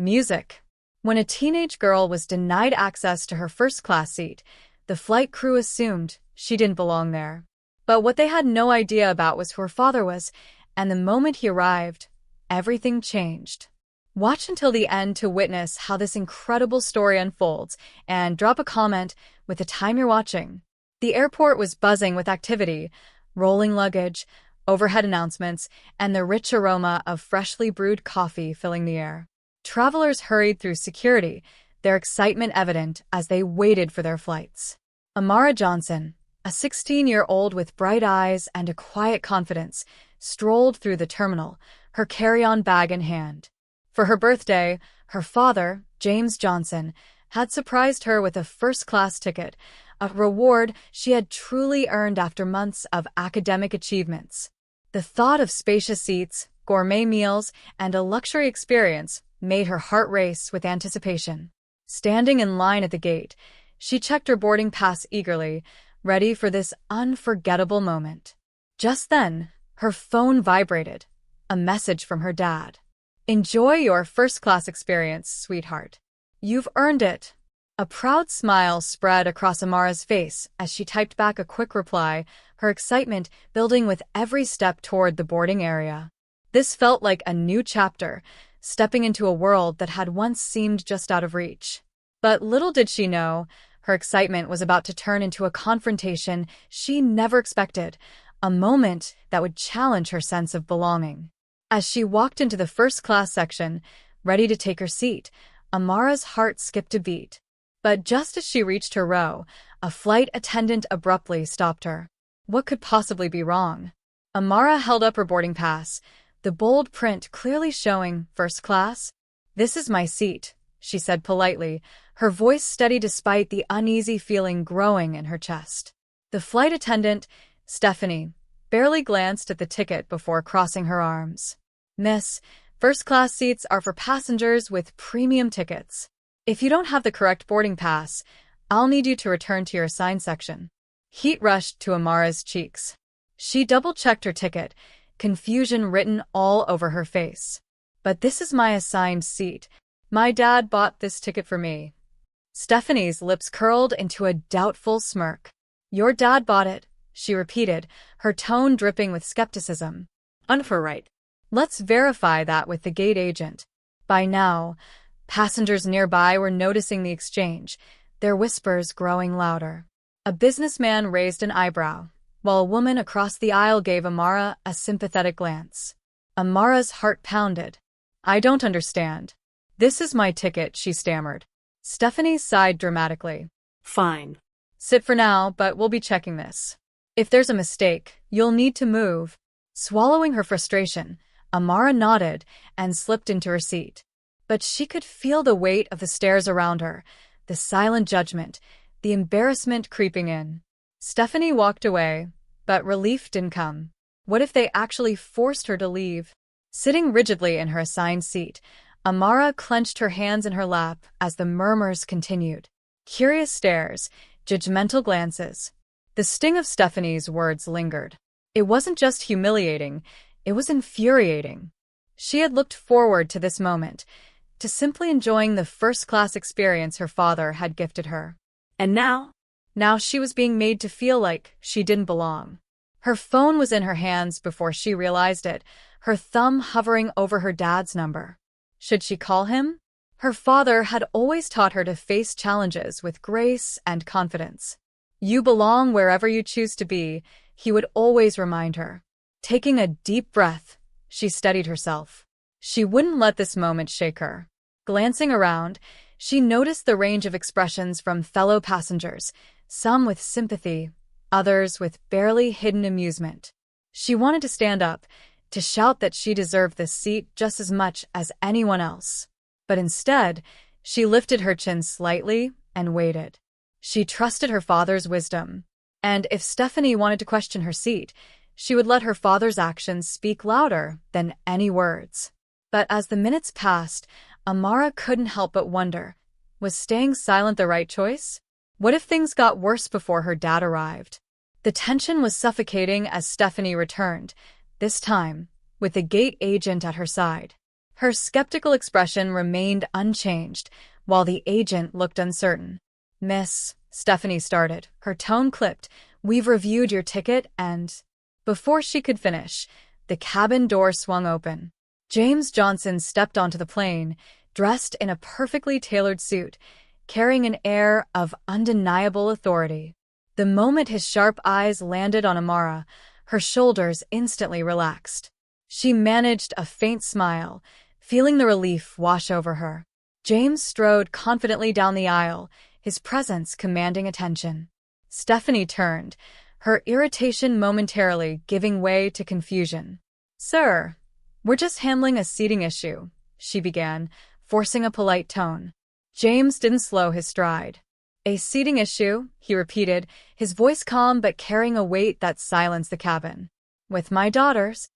Music. When a teenage girl was denied access to her first-class seat, the flight crew assumed she didn't belong there. But what they had no idea about was who her father was, and the moment he arrived, everything changed. Watch until the end to witness how this incredible story unfolds, and drop a comment with the time you're watching. The airport was buzzing with activity, rolling luggage, overhead announcements, and the rich aroma of freshly brewed coffee filling the air. Travelers hurried through security, their excitement evident as they waited for their flights. Amara Johnson, a 16-year-old with bright eyes and a quiet confidence, strolled through the terminal, her carry-on bag in hand. For her birthday, her father, James Johnson, had surprised her with a first-class ticket, a reward she had truly earned after months of academic achievements. The thought of spacious seats, gourmet meals, and a luxury experience made her heart race with anticipation. Standing in line at the gate, she checked her boarding pass eagerly, ready for this unforgettable moment. Just then, her phone vibrated, a message from her dad. "Enjoy your first-class experience, sweetheart. You've earned it." A proud smile spread across Amara's face as she typed back a quick reply, her excitement building with every step toward the boarding area. This felt like a new chapter, stepping into a world that had once seemed just out of reach. But little did she know, her excitement was about to turn into a confrontation she never expected, a moment that would challenge her sense of belonging. As she walked into the first-class section, ready to take her seat, Amara's heart skipped a beat. But just as she reached her row, a flight attendant abruptly stopped her. What could possibly be wrong? Amara held up her boarding pass, the bold print clearly showing first class. "This is my seat," she said politely, her voice steady despite the uneasy feeling growing in her chest. The flight attendant, Stephanie, barely glanced at the ticket before crossing her arms. "Miss, first-class seats are for passengers with premium tickets. If you don't have the correct boarding pass, I'll need you to return to your assigned section." Heat rushed to Amara's cheeks. She double-checked her ticket, confusion written all over her face. "But this is my assigned seat. My dad bought this ticket for me." Stephanie's lips curled into a doubtful smirk. "Your dad bought it," she repeated, her tone dripping with skepticism. "Right. Let's verify that with the gate agent." By now, passengers nearby were noticing the exchange, their whispers growing louder. A businessman raised an eyebrow, while a woman across the aisle gave Amara a sympathetic glance. Amara's heart pounded. "I don't understand." "This is my ticket," she stammered. Stephanie sighed dramatically. "Fine. "Sit for now, but we'll be checking this. If there's a mistake, you'll need to move." Swallowing her frustration, Amara nodded and slipped into her seat. But she could feel the weight of the stares around her, the silent judgment, the embarrassment creeping in. Stephanie walked away, but relief didn't come. What if they actually forced her to leave? Sitting rigidly in her assigned seat, Amara clenched her hands in her lap as the murmurs continued. Curious stares, judgmental glances. The sting of Stephanie's words lingered. It wasn't just humiliating, it was infuriating. She had looked forward to this moment, to simply enjoying the first-class experience her father had gifted her. And now? Now she was being made to feel like she didn't belong. Her phone was in her hands before she realized it, her thumb hovering over her dad's number. Should she call him? Her father had always taught her to face challenges with grace and confidence. "You belong wherever you choose to be," he would always remind her. Taking a deep breath, she steadied herself. She wouldn't let this moment shake her. Glancing around, she noticed the range of expressions from fellow passengers, some with sympathy, others with barely hidden amusement. She wanted to stand up, to shout that she deserved this seat just as much as anyone else. But instead, she lifted her chin slightly and waited. She trusted her father's wisdom. And if Stephanie wanted to question her seat, she would let her father's actions speak louder than any words. But as the minutes passed, Amara couldn't help but wonder, was staying silent the right choice? What if things got worse before her dad arrived? The tension was suffocating as Stephanie returned, this time with the gate agent at her side. Her skeptical expression remained unchanged, while the agent looked uncertain. "Miss," Stephanie started, her tone clipped, "we've reviewed your ticket and—" Before she could finish, the cabin door swung open. James Johnson stepped onto the plane, dressed in a perfectly tailored suit, carrying an air of undeniable authority. The moment his sharp eyes landed on Amara, her shoulders instantly relaxed. She managed a faint smile, feeling the relief wash over her. James strode confidently down the aisle, his presence commanding attention. Stephanie turned, her irritation momentarily giving way to confusion. "Sir, we're just handling a seating issue," she began, forcing a polite tone. James didn't slow his stride. "A seating issue," he repeated, his voice calm but carrying a weight that silenced the cabin. "With my daughters."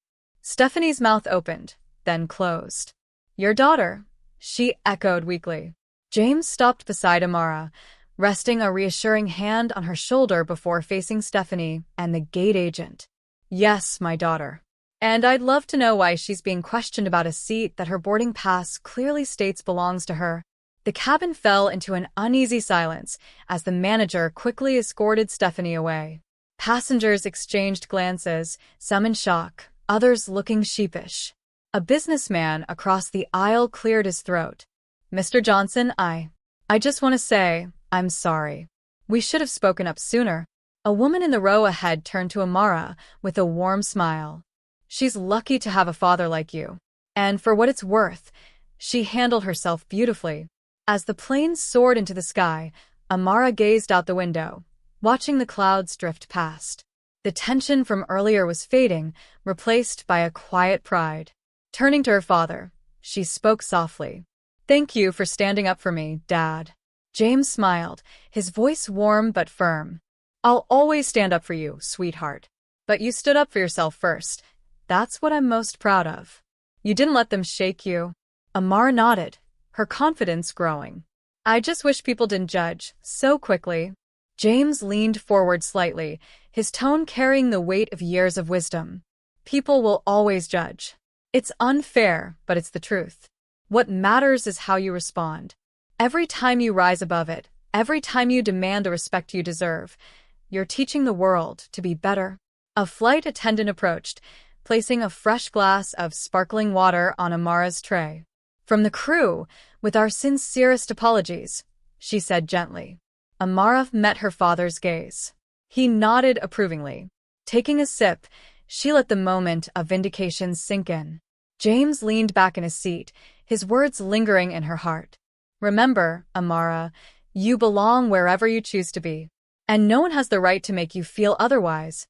Stephanie's mouth opened, then closed. "Your daughter," she echoed weakly. James stopped beside Amara, resting a reassuring hand on her shoulder before facing Stephanie and the gate agent. "Yes, my daughter. And I'd love to know why she's being questioned about a seat that her boarding pass clearly states belongs to her." The cabin fell into an uneasy silence as the manager quickly escorted Stephanie away. Passengers exchanged glances, some in shock, others looking sheepish. A businessman across the aisle cleared his throat. "Mr. Johnson, I just want to say, I'm sorry. We should have spoken up sooner." A woman in the row ahead turned to Amara with a warm smile. "She's lucky to have a father like you. And for what it's worth, she handled herself beautifully." As the plane soared into the sky, Amara gazed out the window, watching the clouds drift past. The tension from earlier was fading, replaced by a quiet pride. Turning to her father, she spoke softly. "Thank you for standing up for me, Dad." James smiled, his voice warm but firm. "I'll always stand up for you, sweetheart. But you stood up for yourself first. That's what I'm most proud of. You didn't let them shake you." Amara nodded, her confidence growing. "I just wish people didn't judge so quickly." James leaned forward slightly, his tone carrying the weight of years of wisdom. "People will always judge. It's unfair, but it's the truth. What matters is how you respond. Every time you rise above it, every time you demand the respect you deserve, you're teaching the world to be better." A flight attendant approached, placing a fresh glass of sparkling water on Amara's tray. "From the crew, with our sincerest apologies," she said gently. Amara met her father's gaze. He nodded approvingly. Taking a sip, she let the moment of vindication sink in. James leaned back in his seat, his words lingering in her heart. "Remember, Amara, you belong wherever you choose to be. And no one has the right to make you feel otherwise."